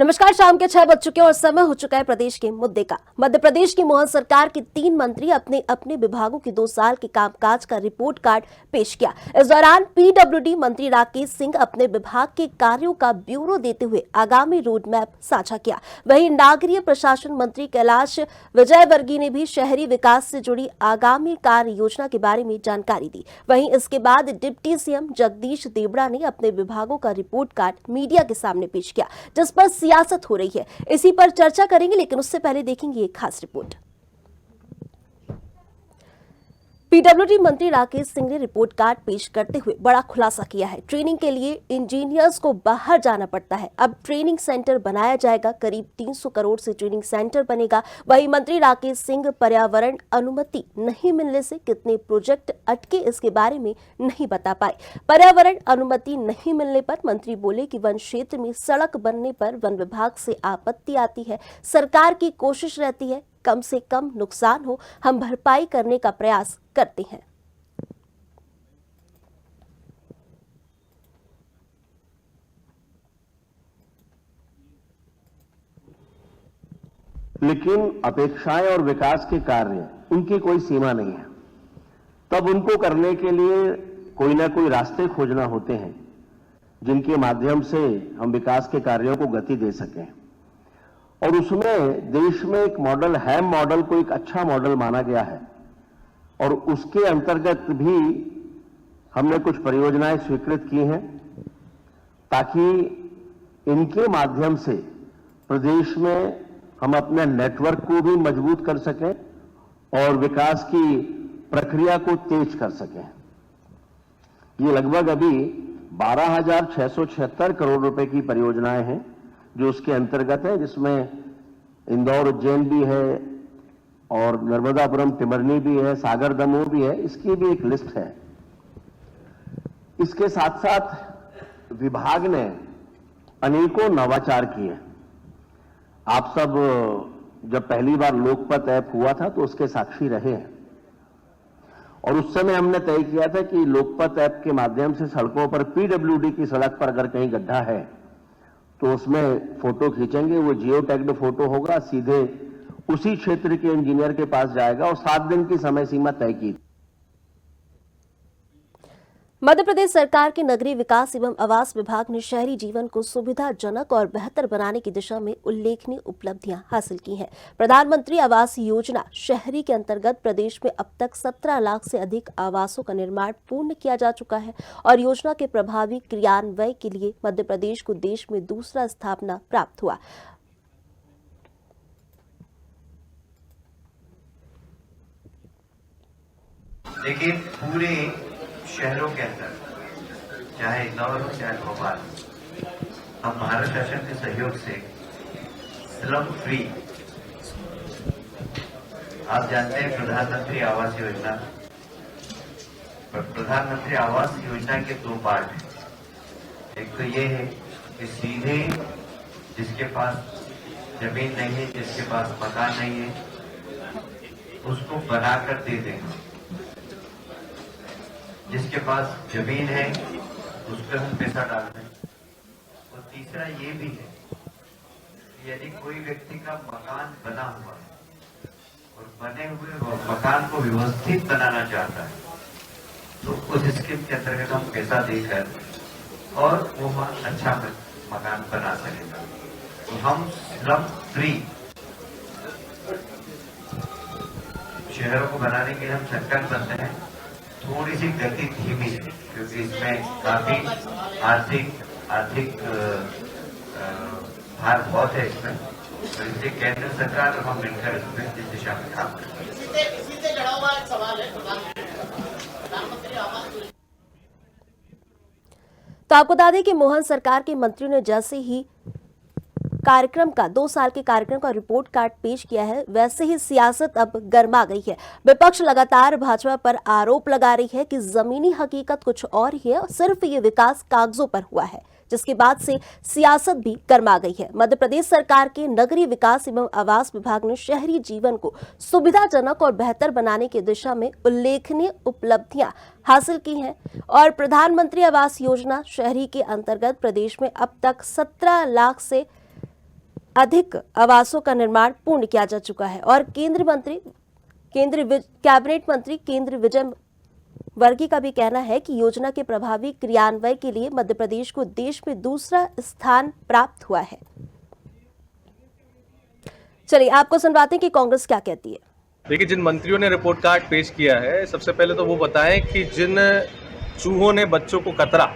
नमस्कार, शाम के 6 बज चुके हैं और समय हो चुका है प्रदेश के मुद्दे का। मध्य प्रदेश की मोहन सरकार के 3 मंत्री अपने अपने विभागों के 2 साल के कामकाज का रिपोर्ट कार्ड पेश किया। इस दौरान पीडब्ल्यूडी मंत्री राकेश सिंह अपने विभाग के कार्यों का ब्यौरा देते हुए आगामी रोड मैप साझा किया। वहीं नागरिक प्रशासन मंत्री कैलाश विजयवर्गीय ने भी शहरी विकास से जुड़ी आगामी कार्य योजना के बारे में जानकारी दी। वहीं इसके बाद डिप्टी सीएम जगदीश देवड़ा ने अपने विभागों का रिपोर्ट कार्ड मीडिया के सामने पेश किया, जिस पर सियासत हो रही है। इसी पर चर्चा करेंगे, लेकिन उससे पहले देखेंगे एक खास रिपोर्ट। पीडब्ल्यूडी मंत्री राकेश सिंह ने रिपोर्ट कार्ड पेश करते हुए बड़ा खुलासा किया है। ट्रेनिंग के लिए इंजीनियर्स को बाहर जाना पड़ता है, अब ट्रेनिंग सेंटर बनाया जाएगा। करीब 300 करोड़ से ट्रेनिंग सेंटर बनेगा। वहीं मंत्री राकेश सिंह पर्यावरण अनुमति नहीं मिलने से कितने प्रोजेक्ट अटके, इसके बारे में नहीं बता पाए। पर्यावरण अनुमति नहीं मिलने पर मंत्री बोले कि वन क्षेत्र में सड़क बनने पर वन विभाग से आपत्ति आती है। सरकार की कोशिश रहती है कम से कम नुकसान हो, हम भरपाई करने का प्रयास करते हैं। लेकिन अपेक्षाएं और विकास के कार्य, उनकी कोई सीमा नहीं है। तब उनको करने के लिए कोई ना कोई रास्ते खोजना होते हैं, जिनके माध्यम से हम विकास के कार्यों को गति दे सकें। और उसमें देश में एक मॉडल, हैम मॉडल को एक अच्छा मॉडल माना गया है और उसके अंतर्गत भी हमने कुछ परियोजनाएं स्वीकृत की हैं, ताकि इनके माध्यम से प्रदेश में हम अपने नेटवर्क को भी मजबूत कर सकें और विकास की प्रक्रिया को तेज कर सकें। ये लगभग अभी 12,676 करोड़ रुपए की परियोजनाएं हैं जो उसके अंतर्गत है, जिसमें इंदौर उज्जैन भी है और नर्मदापुरम टिमरनी भी है, सागर दमोह भी है। इसकी भी एक लिस्ट है। इसके साथ साथ विभाग ने अनेकों नवाचार किए। आप सब जब पहली बार लोकपथ ऐप हुआ था तो उसके साक्षी रहे हैं और उस समय हमने तय किया था कि लोकपथ ऐप के माध्यम से सड़कों पर पीडब्ल्यूडी की सड़क पर अगर कहीं गड्ढा है तो उसमें फोटो खींचेंगे, वो जियो टैग्ड फोटो होगा, सीधे उसी क्षेत्र के इंजीनियर के पास जाएगा और 7 दिन की समय सीमा तय की। मध्य प्रदेश सरकार के नगरीय विकास एवं आवास विभाग ने शहरी जीवन को सुविधाजनक और बेहतर बनाने की दिशा में उल्लेखनीय उपलब्धियां हासिल की हैं। प्रधानमंत्री आवास योजना शहरी के अंतर्गत प्रदेश में अब तक 17 लाख से अधिक आवासों का निर्माण पूर्ण किया जा चुका है और योजना के प्रभावी क्रियान्वयन के लिए मध्य प्रदेश को देश में दूसरा स्थापना प्राप्त हुआ। लेकिन पूरे शहरों के अंदर, चाहे इंदौर हो चाहे भोपाल, हम भारत शासन के सहयोग से स्लम फ्री, आप जानते हैं प्रधानमंत्री आवास योजना, प्रधानमंत्री आवास योजना के 2 पार्ट हैं। एक तो ये है कि सीधे जिसके पास जमीन नहीं है, जिसके पास मकान नहीं है, उसको बनाकर दे देंगे। जिसके पास जमीन है उस पर हम पैसा डाल रहे हैं। और तीसरा ये भी है कि यदि कोई व्यक्ति का मकान बना हुआ है और बने हुए मकान को व्यवस्थित बनाना चाहता है तो उस स्कीम के अंतर्गत हम पैसा देकर और वो अच्छा मकान बना सकेगा। तो हम स्लम फ्री शहरों को बनाने के लिए हम संकल्पबद्ध हैं। थोड़ी सी गति धीमी है क्योंकि इसमें काफी आर्थिक भार बहुत है इसमें, तो इसलिए केंद्र सरकार और हम मिलकर इस दिशा में काम करते हैं। इसी से जुड़ा हुआ एक सवाल है प्रधानमंत्री आवास। तो आपको बता दें कि मोहन सरकार के मंत्रियों ने जैसे ही कार्यक्रम का 2 साल के कार्यक्रम का रिपोर्ट कार्ड पेश किया है, वैसे ही सियासत अब गर्मा गई है। विपक्ष लगातार भाजपा पर आरोप लगा रही है कि जमीनी हकीकत कुछ और ही है और सिर्फ ये विकास कागजों पर हुआ है, जिसके बाद से सियासत भी गर्मा गई है। मध्य प्रदेश सरकार के नगरीय विकास एवं आवास विभाग ने शहरी जीवन को सुविधाजनक और बेहतर बनाने की दिशा में उल्लेखनीय उपलब्धियां हासिल की हैं और प्रधानमंत्री आवास योजना शहरी के अंतर्गत प्रदेश में अब तक 17 लाख से अधिक आवासों का निर्माण पूर्ण किया जा चुका है और कैबिनेट मंत्री केंद्र विजय वर्गीय का भी कहना है कि योजना के प्रभावी क्रियान्वयन के लिए मध्य प्रदेश को देश में दूसरा स्थान प्राप्त हुआ है। चलिए आपको सुनवाते हैं कि कांग्रेस क्या कहती है। देखिए, जिन मंत्रियों ने रिपोर्ट कार्ड पेश किया है, सबसे पहले तो वो बताएं कि जिन चूहों ने बच्चों को कतरा,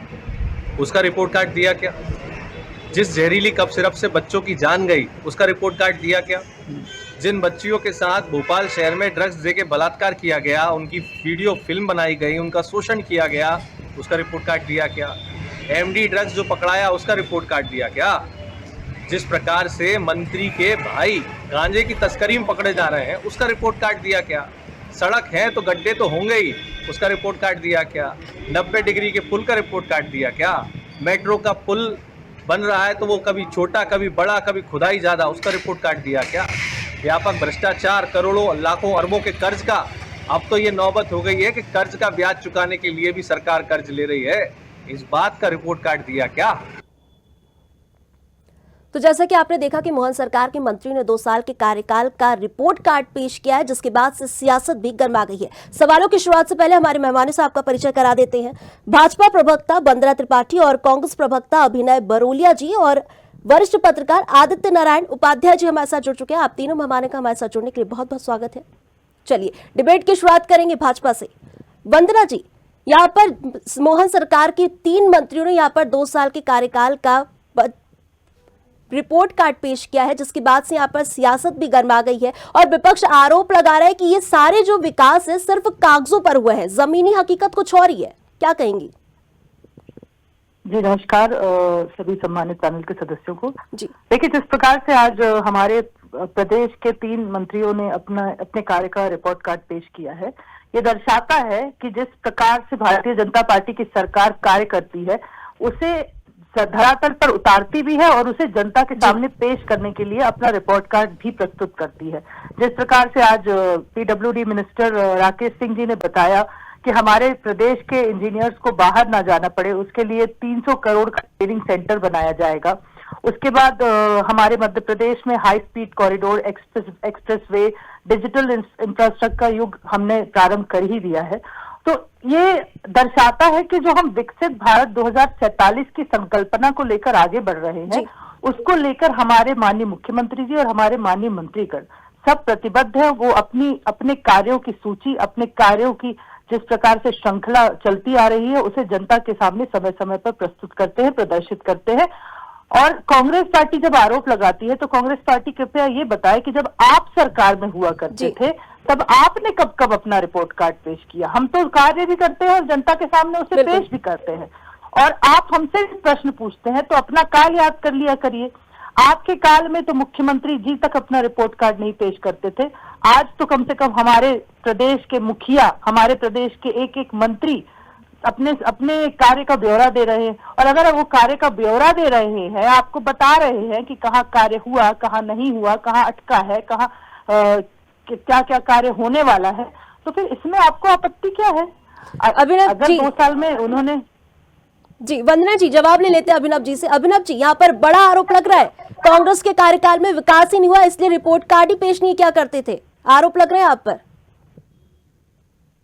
उसका रिपोर्ट कार्ड दिया क्या? जिस जहरीली कफ सिरप से बच्चों की जान गई, उसका रिपोर्ट कार्ड दिया क्या? जिन बच्चियों के साथ भोपाल शहर में ड्रग्स देके बलात्कार किया गया, उनकी वीडियो फिल्म बनाई गई, उनका शोषण किया गया, उसका रिपोर्ट कार्ड दिया क्या? एमडी ड्रग्स जो पकड़ाया, उसका रिपोर्ट कार्ड दिया क्या? जिस प्रकार से मंत्री के भाई गांजे की तस्करी में पकड़े जा रहे हैं, उसका रिपोर्ट कार्ड दिया क्या? सड़क है तो गड्ढे तो होंगे ही, उसका रिपोर्ट कार्ड दिया क्या? 90 डिग्री के पुल का रिपोर्ट कार्ड दिया क्या? मेट्रो का पुल बन रहा है तो वो कभी छोटा, कभी बड़ा, कभी खुदाई ज्यादा, उसका रिपोर्ट कार्ड दिया क्या? व्यापक भ्रष्टाचार, करोड़ों लाखों अरबों के कर्ज का, अब तो ये नौबत हो गई है कि कर्ज का ब्याज चुकाने के लिए भी सरकार कर्ज ले रही है, इस बात का रिपोर्ट कार्ड दिया क्या? तो जैसा कि आपने देखा कि मोहन सरकार के मंत्री ने 2 साल के कार्यकाल का रिपोर्ट कार्ड पेश किया है, जिसके बाद से सियासत भी गर्मा गई है। सवालों की शुरुआत से पहले हमारे मेहमानों से आपका परिचय करा देते हैं। भाजपा प्रवक्ता वंदना त्रिपाठी और कांग्रेस प्रवक्ता अभिनय बरोलिया जी और वरिष्ठ पत्रकार आदित्य नारायण उपाध्याय जी हमारे साथ जुड़ चुके हैं। आप तीनों मेहमानों का हमारे साथ जुड़ने के लिए बहुत बहुत स्वागत है। चलिए डिबेट की शुरुआत करेंगे भाजपा से। वंदना जी, यहाँ पर मोहन सरकार के 3 मंत्रियों ने यहाँ पर 2 साल के कार्यकाल का रिपोर्ट कार्ड पेश किया है, जिसके बाद से यहाँ पर सियासत भी गर्मा गई है और विपक्ष आरोप लगा रहा है कि ये सारे जो विकास है सिर्फ कागजों पर हुए हैं, जमीनी हकीकत कुछ और ही है। क्या कहेंगी? जी नमस्कार सभी सम्मानित पैनल के सदस्यों को। जी देखिए, जिस प्रकार से आज हमारे प्रदेश के 3 मंत्रियों ने अपने कार्य का रिपोर्ट कार्ड पेश किया है, ये दर्शाता है कि जिस प्रकार से भारतीय जनता पार्टी की सरकार कार्य करती है, उसे धरातल पर उतारती भी है और उसे जनता के सामने पेश करने के लिए अपना रिपोर्ट कार्ड भी प्रस्तुत करती है। जिस प्रकार से आज पीडब्ल्यूडी मिनिस्टर राकेश सिंह जी ने बताया कि हमारे प्रदेश के इंजीनियर्स को बाहर ना जाना पड़े, उसके लिए 300 करोड़ का ट्रेनिंग सेंटर बनाया जाएगा। उसके बाद हमारे मध्य प्रदेश में high speed corridor, expressway, digital infrastructure का युग हमने प्रारंभ कर ही दिया है। तो ये दर्शाता है कि जो हम विकसित भारत 2047 की संकल्पना को लेकर आगे बढ़ रहे हैं, उसको लेकर हमारे माननीय मुख्यमंत्री जी और हमारे माननीय मंत्रीगण सब प्रतिबद्ध है। वो अपने कार्यों की सूची, अपने कार्यों की जिस प्रकार से श्रृंखला चलती आ रही है, उसे जनता के सामने समय समय पर प्रस्तुत करते हैं, प्रदर्शित करते हैं। और कांग्रेस पार्टी जब आरोप लगाती है तो कांग्रेस पार्टी कृपया ये बताए कि जब आप सरकार में हुआ करते थे तब आपने कब कब अपना रिपोर्ट कार्ड पेश किया? हम तो कार्य भी करते हैं और जनता के सामने उसे पेश भी करते हैं, और आप हमसे प्रश्न पूछते हैं तो अपना काल याद कर लिया करिए। आपके काल में तो मुख्यमंत्री जी तक अपना रिपोर्ट कार्ड नहीं पेश करते थे, आज तो कम से कम हमारे प्रदेश के मुखिया, हमारे प्रदेश के एक एक मंत्री अपने कार्य का ब्यौरा दे रहे हैं। और अगर वो कार्य का ब्यौरा दे रहे हैं, आपको बता रहे हैं कि कहाँ कार्य हुआ, कहाँ नहीं हुआ, कहाँ अटका है, कहाँ क्या क्या कार्य होने वाला है, तो फिर इसमें आपको आपत्ति क्या है? अभिनव अगर जी 2 साल में उन्होंने जी वंदना जी जवाब ले लेते हैं अभिनव जी से। अभिनव जी, यहाँ पर बड़ा आरोप लग रहा है कांग्रेस के कार्यकाल में विकास ही नहीं हुआ, इसलिए रिपोर्ट कार्ड ही पेश नहीं क्या करते थे, आरोप लग रहे हैं आप पर।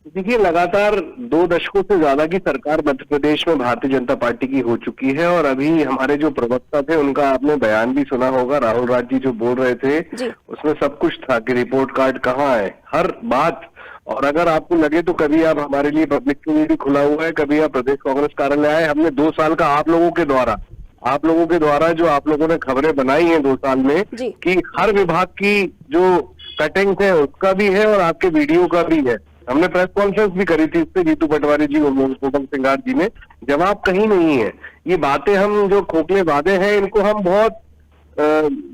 देखिए, लगातार 2 दशकों से ज्यादा की सरकार मध्य प्रदेश में भारतीय जनता पार्टी की हो चुकी है और अभी हमारे जो प्रवक्ता थे उनका आपने बयान भी सुना होगा, राहुल राज जी जो बोल रहे थे उसमें सब कुछ था कि रिपोर्ट कार्ड कहाँ है, हर बात। और अगर आपको लगे तो कभी आप हमारे लिए पब्लिक के लिए भी खुला हुआ है, कभी आप प्रदेश कांग्रेस कार्यालय आए, हमने 2 साल का आप लोगों के द्वारा जो आप लोगों ने खबरें बनाई हैं 2 साल में कि हर विभाग की जो कटिंग्स है उसका भी है और आपके वीडियो का भी है। हमने प्रेस कॉन्फ्रेंस भी करी थी इस पे, जीतू पटवारी जी और मोहन सिंगार जी ने, जवाब कहीं नहीं है। ये बातें हम जो खोखले वादे हैं इनको हम बहुत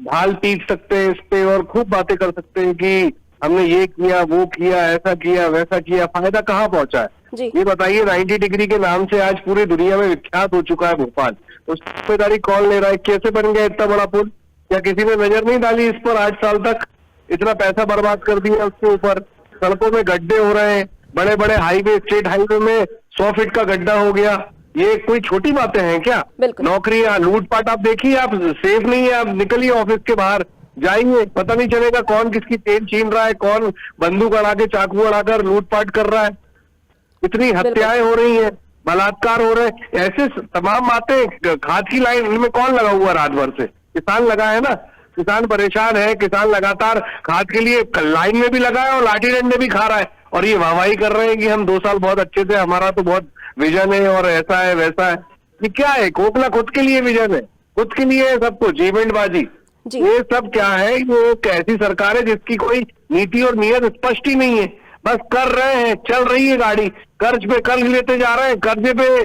ढाल पीट सकते हैं इस पे और खूब बातें कर सकते हैं कि हमने ये किया, वो किया, ऐसा किया, वैसा किया, फायदा कहाँ पहुंचा है? ये बताइए। 90 डिग्री के नाम से आज पूरी दुनिया में विख्यात हो चुका है भोपाल, उसकी जिम्मेदारी कौन ले रहा है? कैसे बन गया इतना बड़ा पुल? क्या किसी ने नजर नहीं डाली इस पर? 8 साल तक इतना पैसा बर्बाद कर दिया उसके ऊपर, सड़कों में गड्ढे हो रहे हैं, बड़े बड़े हाईवे, स्टेट हाईवे में 100 फीट का गड्ढा हो गया, ये कोई छोटी बातें हैं क्या? बिल्कुल। नौकरियां, लूटपाट आप देखिए, आप सेफ नहीं है, आप निकलिए ऑफिस के बाहर जाइए, पता नहीं चलेगा कौन किसकी चेन छीन रहा है, कौन बंदूक अड़ा के चाकू अड़ाकर लूटपाट कर रहा है। इतनी हत्याएं हो रही हैं, बलात्कार हो रहे हैं, ऐसे तमाम बातें। खाद की लाइन में कौन लगा हुआ रात भर से? किसान लगा है ना। किसान परेशान है, किसान लगातार खाद के लिए लाइन में भी लगा है और लाठी डंडे भी खा रहा है, और ये वाहवाही कर रहे हैं कि हम 2 साल बहुत अच्छे थे, हमारा तो बहुत विजन है और ऐसा है वैसा है। ये क्या है? खोखला खुद के लिए विजन है, खुद के लिए है सब कुछ, इवेंटबाजी। ये सब क्या है? ये एक ऐसी सरकार है जिसकी कोई नीति और नीयत स्पष्ट ही नहीं है, बस कर रहे हैं, चल रही है गाड़ी, कर्ज पे कर्ज लेते जा रहे हैं, कर्जे पे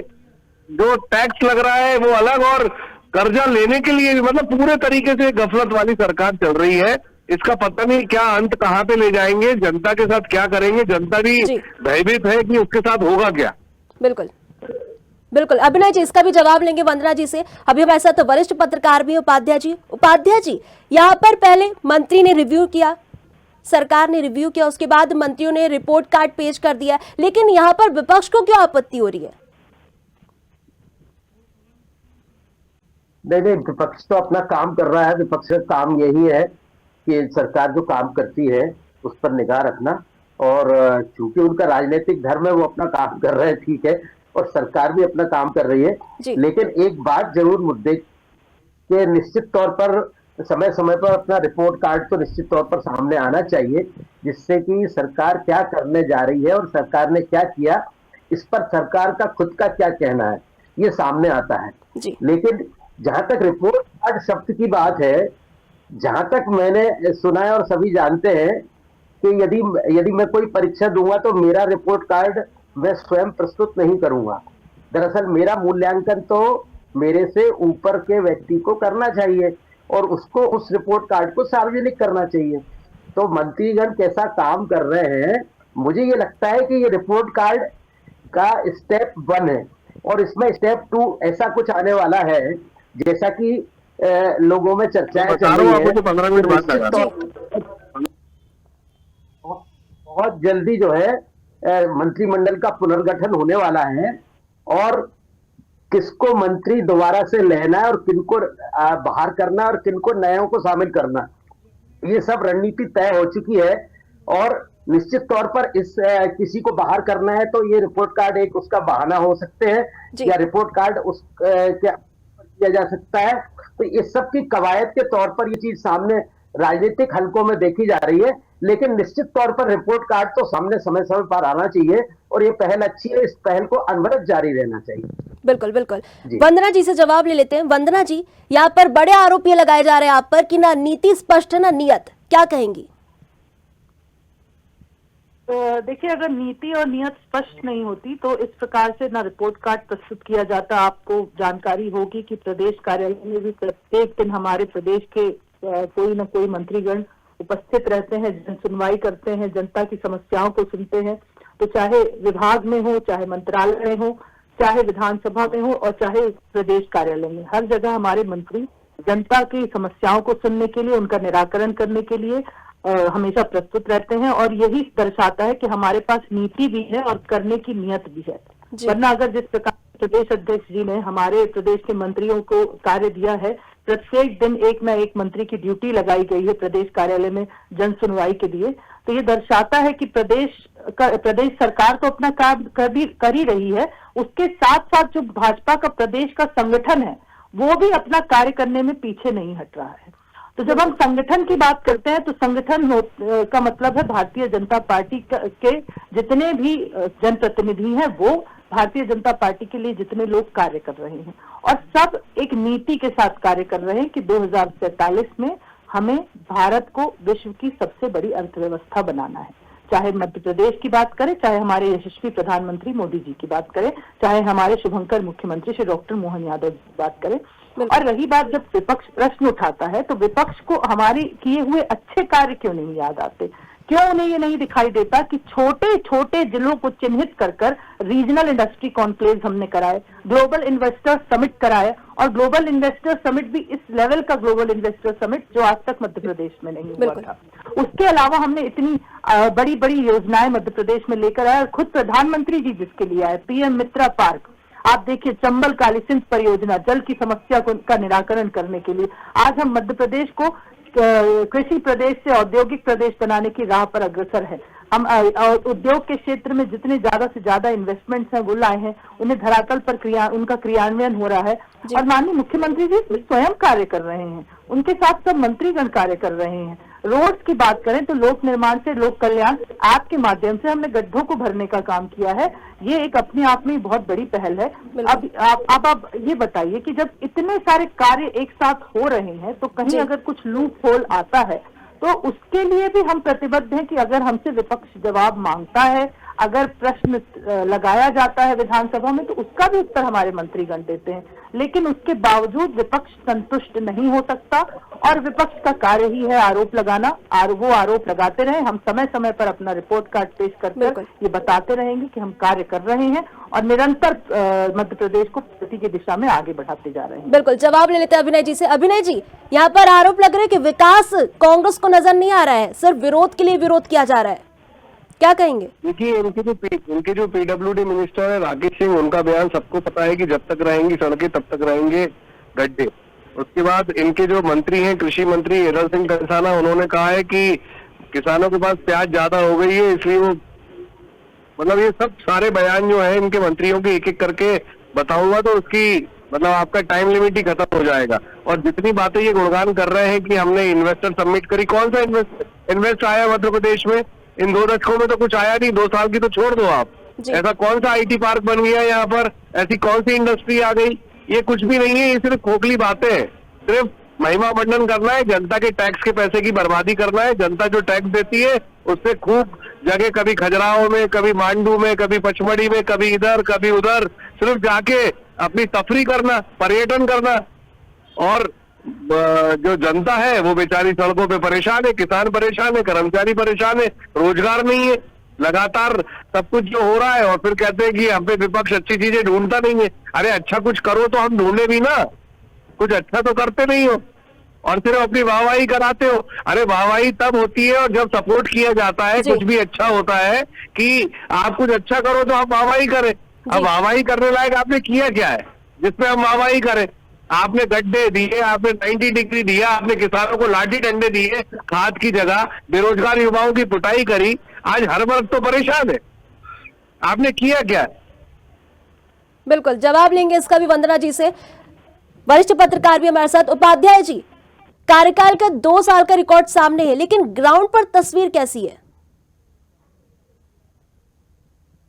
जो टैक्स लग रहा है वो अलग, और कर्जा लेने के लिए मतलब पूरे तरीके से गफलत वाली सरकार चल रही है। इसका पता नहीं क्या अंत कहाँ पे ले जाएंगे, जनता के साथ क्या करेंगे, जनता भी भयभीत है कि उसके साथ होगा क्या। बिल्कुल बिल्कुल। अभिनय जी, इसका भी जवाब लेंगे वंदना जी से। अभी हमारे साथ तो वरिष्ठ पत्रकार भी उपाध्याय जी, यहाँ पर पहले मंत्री ने रिव्यू किया, सरकार ने रिव्यू किया, उसके बाद मंत्रियों ने रिपोर्ट कार्ड पेश कर दिया, लेकिन यहाँ पर विपक्ष को क्यों आपत्ति हो रही है? नहीं, विपक्ष तो अपना काम कर रहा है। विपक्ष का काम यही है कि सरकार जो काम करती है उस पर निगाह रखना, और चूंकि उनका राजनीतिक धर्म है, वो अपना काम कर रहे हैं, ठीक है, और सरकार भी अपना काम कर रही है। लेकिन एक बात जरूर मुद्दे के निश्चित तौर पर समय समय पर अपना रिपोर्ट कार्ड तो निश्चित तौर पर सामने आना चाहिए, जिससे कि सरकार क्या करने जा रही है और सरकार ने क्या किया, इस पर सरकार का खुद का क्या कहना है, ये सामने आता है। लेकिन जहां तक रिपोर्ट कार्ड शब्द की बात है, जहां तक मैंने सुना है और सभी जानते हैं कि यदि मैं कोई परीक्षा दूंगा तो मेरा रिपोर्ट कार्ड मैं स्वयं प्रस्तुत नहीं करूंगा। दरअसल मेरा मूल्यांकन तो मेरे से ऊपर के व्यक्ति को करना चाहिए और उसको उस रिपोर्ट कार्ड को सार्वजनिक करना चाहिए। तो मंत्रीगण कैसा काम कर रहे हैं, मुझे ये लगता है कि ये रिपोर्ट कार्ड का स्टेप 1 है और इसमें स्टेप 2 ऐसा कुछ आने वाला है, जैसा कि लोगों में चर्चाएं चल रही है। 15 मिनट बाद लगा। बहुत जल्दी जो है मंत्रिमंडल का पुनर्गठन होने वाला है, और किसको मंत्री दोबारा से लेना है और किनको बाहर करना और किनको नयों को शामिल करना, ये सब रणनीति तय हो चुकी है। और निश्चित तौर पर इस किसी को बाहर करना है तो ये रिपोर्ट कार्ड एक उसका बहाना हो सकते हैं, या रिपोर्ट कार्ड उस क्या किया जा सकता है। तो इस सब की कवायद के तौर पर ये चीज सामने राजनीतिक हलकों में देखी जा रही है, लेकिन निश्चित तौर पर रिपोर्ट कार्ड तो सामने समय समय पर आना चाहिए और ये पहल अच्छी है, इस पहल को अनवरत जारी रहना चाहिए। बिल्कुल बिल्कुल। वंदना जी से जवाब ले लेते हैं। वंदना जी, यहाँ पर बड़े आरोप ये लगाए जा रहे हैं आप पर कि ना नीति स्पष्ट है ना नियत, क्या कहेंगी? देखिए, अगर नीति और नियत स्पष्ट नहीं होती तो इस प्रकार से ना रिपोर्ट कार्ड प्रस्तुत किया जाता। आपको जानकारी होगी कि प्रदेश कार्यालय में भी प्रत्येक दिन हमारे प्रदेश के कोई न कोई मंत्रीगण उपस्थित रहते हैं, जन सुनवाई करते हैं, जनता की समस्याओं को सुनते हैं। तो चाहे विभाग में हो, चाहे मंत्रालय में हो, चाहे विधानसभा में हो और चाहे प्रदेश कार्यालय में, हर जगह हमारे मंत्री जनता की समस्याओं को सुनने के लिए, उनका निराकरण करने के लिए हमेशा प्रस्तुत रहते हैं। और यही दर्शाता है कि हमारे पास नीति भी है और करने की नियत भी है। वरना अगर जिस प्रकार प्रदेश अध्यक्ष जी ने हमारे प्रदेश के मंत्रियों को कार्य दिया है, प्रत्येक दिन एक न एक मंत्री की ड्यूटी लगाई गई है प्रदेश कार्यालय में जन सुनवाई के लिए, तो ये दर्शाता है कि प्रदेश सरकार तो अपना काम कर ही रही है, उसके साथ साथ जो भाजपा का प्रदेश का संगठन है वो भी अपना कार्य करने में पीछे नहीं हट रहा है। तो जब हम संगठन की बात करते हैं तो संगठन का मतलब है भारतीय जनता पार्टी के जितने भी जनप्रतिनिधि हैं, वो भारतीय जनता पार्टी के लिए जितने लोग कार्य कर रहे हैं, और सब एक नीति के साथ कार्य कर रहे हैं कि 2047 में हमें भारत को विश्व की सबसे बड़ी अर्थव्यवस्था बनाना है। चाहे मध्य प्रदेश की बात करें, चाहे हमारे यशस्वी प्रधानमंत्री मोदी जी की बात करें, चाहे हमारे शुभंकर मुख्यमंत्री श्री डॉक्टर मोहन यादव जी की बात करें। और रही बात जब विपक्ष प्रश्न उठाता है तो विपक्ष को हमारे किए हुए अच्छे कार्य क्यों नहीं याद आते, क्यों उन्हें ये नहीं दिखाई देता कि छोटे छोटे जिलों को चिन्हित कर रीजनल इंडस्ट्री कॉन्क्लेव हमने कराए, ग्लोबल इन्वेस्टर समिट कराए, और ग्लोबल इन्वेस्टर समिट भी इस लेवल का ग्लोबल इन्वेस्टर समिट जो आज तक मध्य प्रदेश में नहीं हुआ था। उसके अलावा हमने इतनी बड़ी बड़ी योजनाएं मध्य प्रदेश में लेकर आए, और खुद प्रधानमंत्री जी जिसके लिए आए, पीएम मित्रा पार्क। आप देखिए चंबल काली सिंध परियोजना, जल की समस्या का निराकरण करने के लिए आज हम मध्य प्रदेश को कृषि प्रदेश से औद्योगिक प्रदेश बनाने की राह पर अग्रसर है। हम उद्योग के क्षेत्र में जितने ज्यादा से ज्यादा इन्वेस्टमेंट्स हैं वो लाए हैं, उन्हें धरातल पर उनका क्रियान्वयन हो रहा है और माननीय मुख्यमंत्री जी स्वयं कार्य कर रहे हैं, उनके साथ सब मंत्रीगण कार्य कर रहे हैं। रोड्स की बात करें तो लोक निर्माण से लोक कल्याण ऐप के माध्यम से हमने गड्ढों को भरने का काम किया है, ये एक अपने आप में बहुत बड़ी पहल है। अब आप ये बताइए कि जब इतने सारे कार्य एक साथ हो रहे हैं तो कहीं अगर कुछ लूप होल आता है तो उसके लिए भी हम प्रतिबद्ध हैं कि अगर हमसे विपक्ष जवाब मांगता है, अगर प्रश्न लगाया जाता है विधानसभा में तो उसका भी उत्तर हमारे मंत्रीगण देते हैं, लेकिन उसके बावजूद विपक्ष संतुष्ट नहीं हो सकता और विपक्ष का कार्य ही है आरोप लगाना। वो आरोप लगाते रहे, हम समय समय पर अपना रिपोर्ट कार्ड पेश करके ये बताते रहेंगे कि हम कार्य कर रहे हैं और निरंतर मध्य प्रदेश को प्रगति की दिशा में आगे बढ़ाते जा रहे हैं। बिल्कुल, जवाब ले लेते हैं अभिनय जी से। अभिनय जी, यहाँ पर आरोप लग रहा है कि विकास कांग्रेस को नजर नहीं आ रहा है, सिर्फ विरोध के लिए विरोध किया जा रहा है, क्या कहेंगे? देखिए, इनके जो पीडब्ल्यूडी मिनिस्टर है राकेश सिंह, उनका बयान सबको पता है कि जब तक रहेंगी सड़कें तब तक रहेंगे गड्ढे। उसके बाद इनके जो मंत्री हैं, कृषि मंत्री एरल सिंह कंसाना, उन्होंने कहा है कि किसानों के पास प्याज ज्यादा हो गई है, इसलिए वो मतलब ये सब सारे बयान जो है इनके मंत्रियों के एक एक करके बताऊंगा तो उसकी मतलब आपका टाइम लिमिट ही खत्म हो जाएगा। और जितनी बातें ये गुणगान कर रहे हैं कि हमने इन्वेस्टर सबमिट करी, कौन सा इन्वेस्ट आया मध्य प्रदेश में? इन 2 दशकों में तो कुछ आया नहीं, 2 साल की तो छोड़ दो आप। ऐसा कौन सा आईटी पार्क बन गया यहाँ पर? ऐसी कौन सी इंडस्ट्री आ गई? ये कुछ भी नहीं है, ये सिर्फ खोखली बातें हैं। सिर्फ महिमा मंडन करना है, जनता के टैक्स के पैसे की बर्बादी करना है। जनता जो टैक्स देती है उससे खूब जगह, कभी खजुराहो में, कभी मांडू में, कभी पचमढ़ी में, कभी इधर कभी उधर, सिर्फ जाके अपनी तफरी करना, पर्यटन करना। और जो जनता है वो बेचारी सड़कों पे परेशान है, किसान परेशान है, कर्मचारी परेशान है, रोजगार नहीं है, लगातार सब कुछ जो हो रहा है। और फिर कहते हैं कि हम पे विपक्ष अच्छी चीजें ढूंढता नहीं है। अरे अच्छा कुछ करो तो हम ढूंढे भी ना, कुछ अच्छा तो करते नहीं हो और सिर्फ अपनी वाहवाही कराते हो। अरे वाहवाही तब होती है और जब सपोर्ट किया जाता है, कुछ भी अच्छा होता है कि आप कुछ अच्छा करो तो आप वाहवाही करें। अब वाहवाही करने लायक आपने किया क्या है जिसमें हम वाहवाही करें? आपने गड्ढे दिए, आपने 90 डिग्री दिया, आपने किसानों को लाठी डंडे दिए, खाद की जगह बेरोजगार युवाओं की पिटाई करी, आज हर वर्ग तो परेशान है। आपने किया क्या? बिल्कुल, जवाब लेंगे इसका भी वंदना जी से। वरिष्ठ पत्रकार भी हमारे साथ। उपाध्याय जी, कार्यकाल का 2 साल का रिकॉर्ड सामने है, लेकिन ग्राउंड पर तस्वीर कैसी है?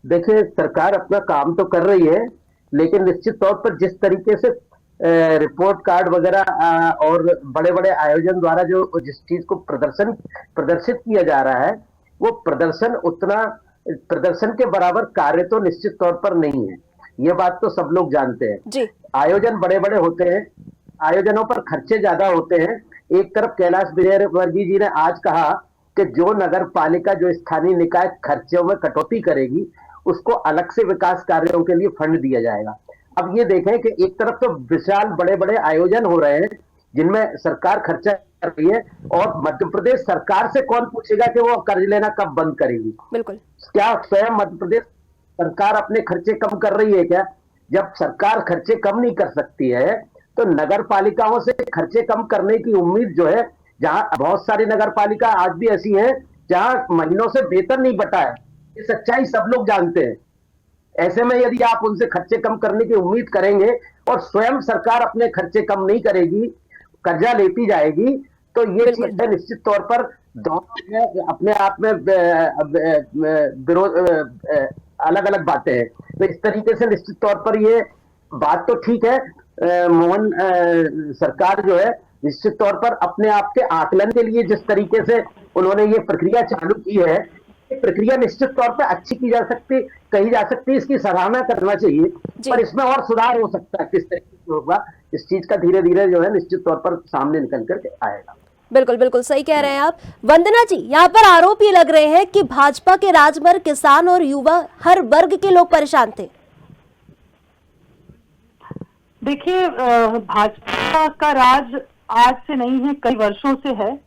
देखिए, सरकार अपना काम तो कर रही है, लेकिन निश्चित तौर पर जिस तरीके से रिपोर्ट कार्ड वगैरह और बड़े बड़े आयोजन द्वारा जो जिस चीज को प्रदर्शित किया जा रहा है, वो प्रदर्शन के बराबर कार्य तो निश्चित तौर पर नहीं है। ये बात तो सब लोग जानते हैं जी। आयोजन बड़े बड़े होते हैं, आयोजनों पर खर्चे ज्यादा होते हैं। एक तरफ कैलाश विजयवर्गीय जी ने आज कहा कि जो नगर पालिका, जो स्थानीय निकाय खर्चों में कटौती करेगी, उसको अलग से विकास कार्यों के लिए फंड दिया जाएगा। अब ये देखें कि एक तरफ तो विशाल बड़े बड़े आयोजन हो रहे हैं जिनमें सरकार खर्चा कर रही है, और मध्य प्रदेश सरकार से कौन पूछेगा कि वो कर्ज लेना कब बंद करेगी? बिल्कुल। क्या स्वयं मध्य प्रदेश सरकार अपने खर्चे कम कर रही है क्या? जब सरकार खर्चे कम नहीं कर सकती है तो नगर पालिकाओं से खर्चे कम करने की उम्मीद जो है, जहां बहुत सारी नगर पालिका आज भी ऐसी है जहां महीनों से वेतन नहीं बटा है, ये सच्चाई सब लोग जानते हैं। ऐसे में यदि आप उनसे खर्चे कम करने की उम्मीद करेंगे और स्वयं सरकार अपने खर्चे कम नहीं करेगी, कर्जा लेती जाएगी, तो ये चीजें निश्चित तौर पर दोनों अपने आप में विरोध, अलग अलग बातें हैं। तो इस तरीके से निश्चित तौर पर ये बात तो ठीक है, मोहन सरकार जो है निश्चित तौर पर अपने आप के आकलन के लिए जिस तरीके से उन्होंने ये प्रक्रिया चालू की है, ये प्रक्रिया निश्चित तौर पर अच्छी कही जा सकती, इसकी सराहना करना चाहिए, पर इसमें और सुधार हो सकता है। किस तरीके से होगा इस चीज का धीरे धीरे जो है निश्चित तौर पर सामने निकल करके आएगा। बिल्कुल बिल्कुल सही कह रहे हैं आप। वंदना जी, यहाँ पर आरोप ये लग रहे हैं कि भाजपा के राज पर किसान और युवा, हर वर्ग के लोग परेशान थे। देखिए, भाजपा का राज आज से नहीं है, कई वर्षों से है,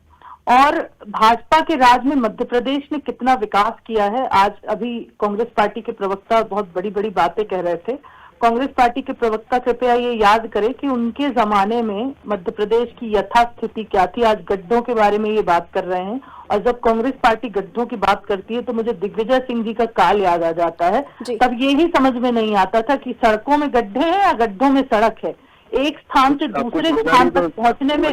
और भाजपा के राज में मध्य प्रदेश ने कितना विकास किया है, आज अभी कांग्रेस पार्टी के प्रवक्ता बहुत बड़ी बड़ी बातें कह रहे थे। कांग्रेस पार्टी के प्रवक्ता कृपया ये याद करें कि उनके जमाने में मध्य प्रदेश की यथास्थिति क्या थी। आज गड्ढों के बारे में ये बात कर रहे हैं, और जब कांग्रेस पार्टी गड्ढों की बात करती है तो मुझे दिग्विजय सिंह जी का काल याद आ जाता है। तब ये ही समझ में नहीं आता था कि सड़कों में गड्ढे हैं या गड्ढों में सड़क है। एक स्थान से दूसरे स्थान तक पहुंचने में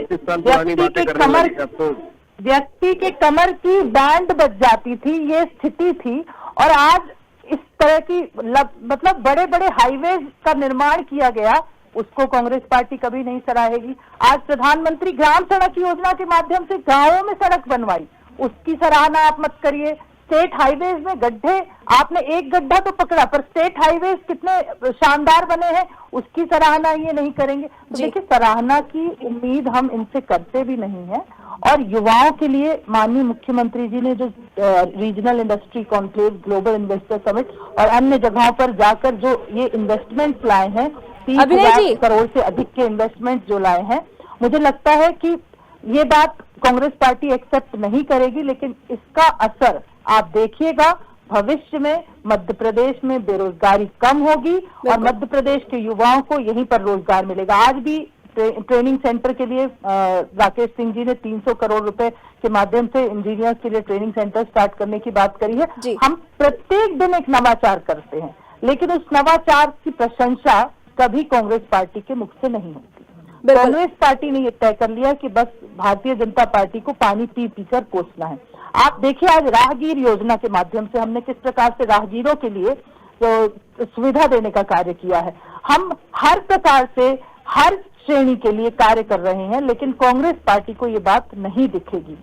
व्यक्ति के कमर की बैंड बच जाती थी, ये स्थिति थी। और आज इस तरह की मतलब बड़े बड़े हाईवे का निर्माण किया गया, उसको कांग्रेस पार्टी कभी नहीं सराहेगी। आज प्रधानमंत्री ग्राम सड़क योजना के माध्यम से गांवों में सड़क बनवाई, उसकी सराहना आप मत करिए। स्टेट हाईवेज में गड्ढे, आपने एक गड्ढा तो पकड़ा, पर स्टेट हाईवेज कितने शानदार बने हैं, उसकी सराहना ये नहीं करेंगे। तो देखिए, सराहना की उम्मीद हम इनसे करते भी नहीं है। और युवाओं के लिए माननीय मुख्यमंत्री जी ने जो regional industry conclave, global investor summit और अन्य जगहों पर जाकर जो ये इन्वेस्टमेंट लाए हैं, 30,000 करोड़ से अधिक के इन्वेस्टमेंट जो लाए हैं, मुझे लगता है कि ये बात कांग्रेस पार्टी एक्सेप्ट नहीं करेगी। लेकिन इसका असर आप देखिएगा, भविष्य में मध्य प्रदेश में बेरोजगारी कम होगी और मध्य प्रदेश के युवाओं को यहीं पर रोजगार मिलेगा। आज भी ट्रेनिंग सेंटर के लिए राकेश सिंह जी ने 300 करोड़ रुपए के माध्यम से इंजीनियर्स के लिए ट्रेनिंग सेंटर स्टार्ट करने की बात करी है। हम प्रत्येक दिन एक नवाचार करते हैं, लेकिन उस नवाचार की प्रशंसा कभी कांग्रेस पार्टी के मुख से नहीं होती। कांग्रेस पार्टी ने ये तय कर लिया कि बस भारतीय जनता पार्टी को पानी पी पी कर कोसना है। आप देखिए, आज राहगीर योजना के माध्यम से हमने किस प्रकार से राहगीरों के लिए तो सुविधा देने का कार्य किया है। हम हर प्रकार से हर श्रेणी के लिए कार्य कर रहे हैं, लेकिन कांग्रेस पार्टी को ये बात नहीं दिखेगी।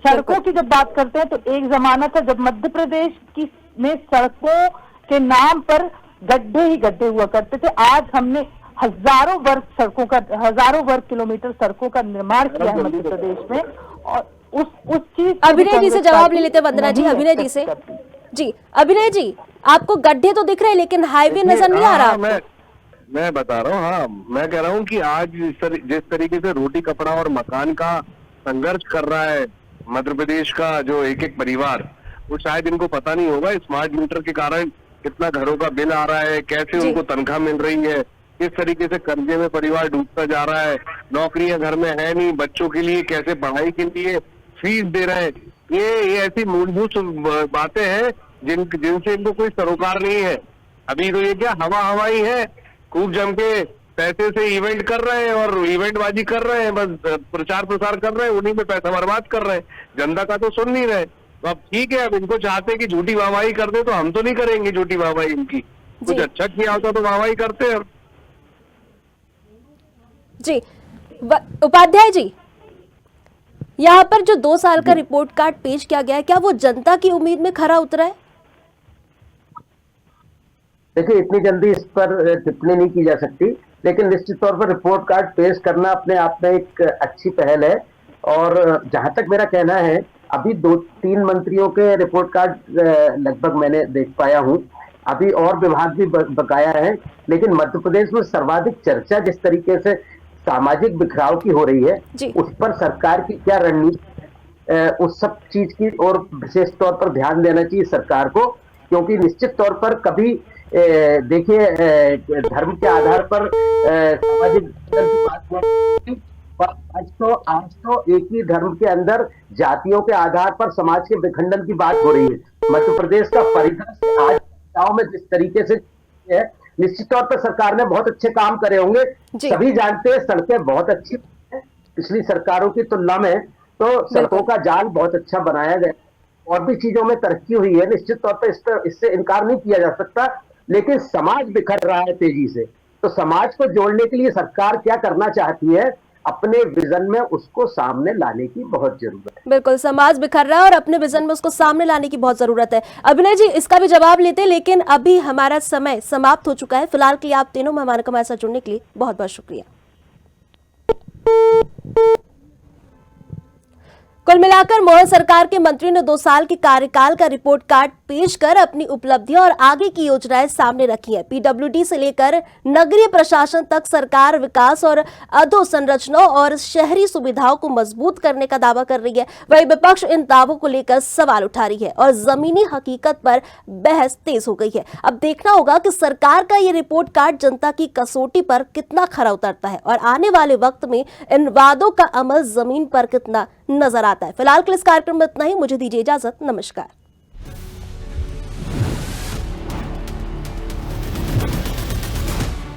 सड़कों की जब बात करते हैं तो एक जमाना था जब मध्य प्रदेश की में सड़कों के नाम पर गड्ढे ही गड्ढे हुआ करते थे। आज हमने हजारों वर्ग किलोमीटर सड़कों का निर्माण किया है मध्य प्रदेश में। और उस चीज अभिनय जी से जवाब ले लेते हैं वंदना जी। अभिनय जी से जी, अभिनय जी, आपको गड्ढे तो दिख रहे हैं लेकिन हाईवे नजर नहीं आ रहा। मैं बता रहा हूँ, हाँ, मैं कह रहा हूँ कि आज जिस तरीके से रोटी कपड़ा और मकान का संघर्ष कर रहा है मध्य प्रदेश का जो एक एक परिवार, वो शायद इनको पता नहीं होगा स्मार्ट मीटर के कारण कितना घरों का बिल आ रहा है, कैसे उनको तनख्वाह मिल रही है, किस तरीके से कर्जे में परिवार डूबता जा रहा है, नौकरियां घर में है नहीं, बच्चों के लिए कैसे पढ़ाई के लिए फीस दे रहे हैं। ये ऐसी मूलभूत बातें हैं जिनसे इनको कोई सरोकार नहीं है। अभी तो ये क्या हवा ही है, खूब जम के पैसे से इवेंट कर रहे हैं और इवेंट बाजी कर रहे हैं, बस प्रचार प्रसार कर रहे हैं, उन्हीं में पैसा बर्बाद कर रहे हैं, जनता का तो सुन नहीं रहे। तो अब ठीक है, अब इनको चाहते हैं कि झूठी वाहवाही कर दे, तो हम तो नहीं करेंगे झूठी वाहवाही इनकी, कुछ अच्छा किया होता तो वाहवाही करते हैं जी। उपाध्याय जी, यहाँ पर जो 2 साल का रिपोर्ट कार्ड पेश किया गया है, क्या वो जनता की उम्मीद में खरा उतरा है? देखिए, इतनी जल्दी इस पर टिप्पणी नहीं की जा सकती, लेकिन निश्चित तौर पर रिपोर्ट कार्ड पेश करना अपने आप में एक अच्छी पहल है। और जहां तक मेरा कहना है, अभी 2-3 मंत्रियों के रिपोर्ट कार्ड लगभग मैंने देख पाया हूं, अभी और विभाग भी बकाया है। लेकिन मध्य प्रदेश में सर्वाधिक चर्चा जिस तरीके से सामाजिक बिखराव की हो रही है, उस पर सरकार की क्या रणनीति, उस सब चीज की और विशेष तौर पर ध्यान देना चाहिए सरकार को। क्योंकि निश्चित तौर पर कभी देखिए, धर्म के आधार पर सामाजिक की बात आज तो एक ही धर्म के अंदर जातियों के आधार पर समाज के विखंडन की बात हो रही है। मध्य प्रदेश का परिदृश्य आज गांव में जिस तरीके से है, निश्चित तौर पर सरकार ने बहुत अच्छे काम करे होंगे। सभी जानते हैं सड़कें बहुत अच्छी है, पिछली सरकारों की तुलना में तो सड़कों का जाल बहुत अच्छा बनाया गया, और भी चीजों में तरक्की हुई है, निश्चित तौर पर इससे इनकार नहीं किया जा सकता। लेकिन समाज बिखर रहा है तेजी से, तो समाज को जोड़ने के लिए सरकार क्या करना चाहती है, अपने विजन में उसको सामने लाने की बहुत जरूरत है। बिल्कुल, समाज बिखर रहा है और अपने विजन में उसको सामने लाने की बहुत जरूरत है। अभिनय जी, इसका भी जवाब लेते हैं, लेकिन अभी हमारा समय समाप्त हो चुका है। फिलहाल के लिए आप तीनों मेहमानों का हमारे साथ जुड़ने के लिए बहुत बहुत शुक्रिया। कुल मिलाकर मोहन सरकार के मंत्री ने 2 साल के कार्यकाल का रिपोर्ट कार्ड पेश कर अपनी उपलब्धियां और आगे की योजनाएं सामने रखी हैं। पीडब्ल्यूडी से लेकर नगरीय प्रशासन तक सरकार विकास और अधोसंरचनाओं और शहरी सुविधाओं को मजबूत करने का दावा कर रही है। वहीं विपक्ष इन दावों को लेकर सवाल उठा रही है और जमीनी हकीकत पर बहस तेज हो गई है। अब देखना होगा कि सरकार का ये रिपोर्ट कार्ड जनता की कसौटी पर कितना खरा उतरता है और आने वाले वक्त में इन वादों का अमल जमीन पर कितना नजर आता है। फिलहाल के इस कार्यक्रम में इतना ही। मुझे दीजिए इजाजत। नमस्कार।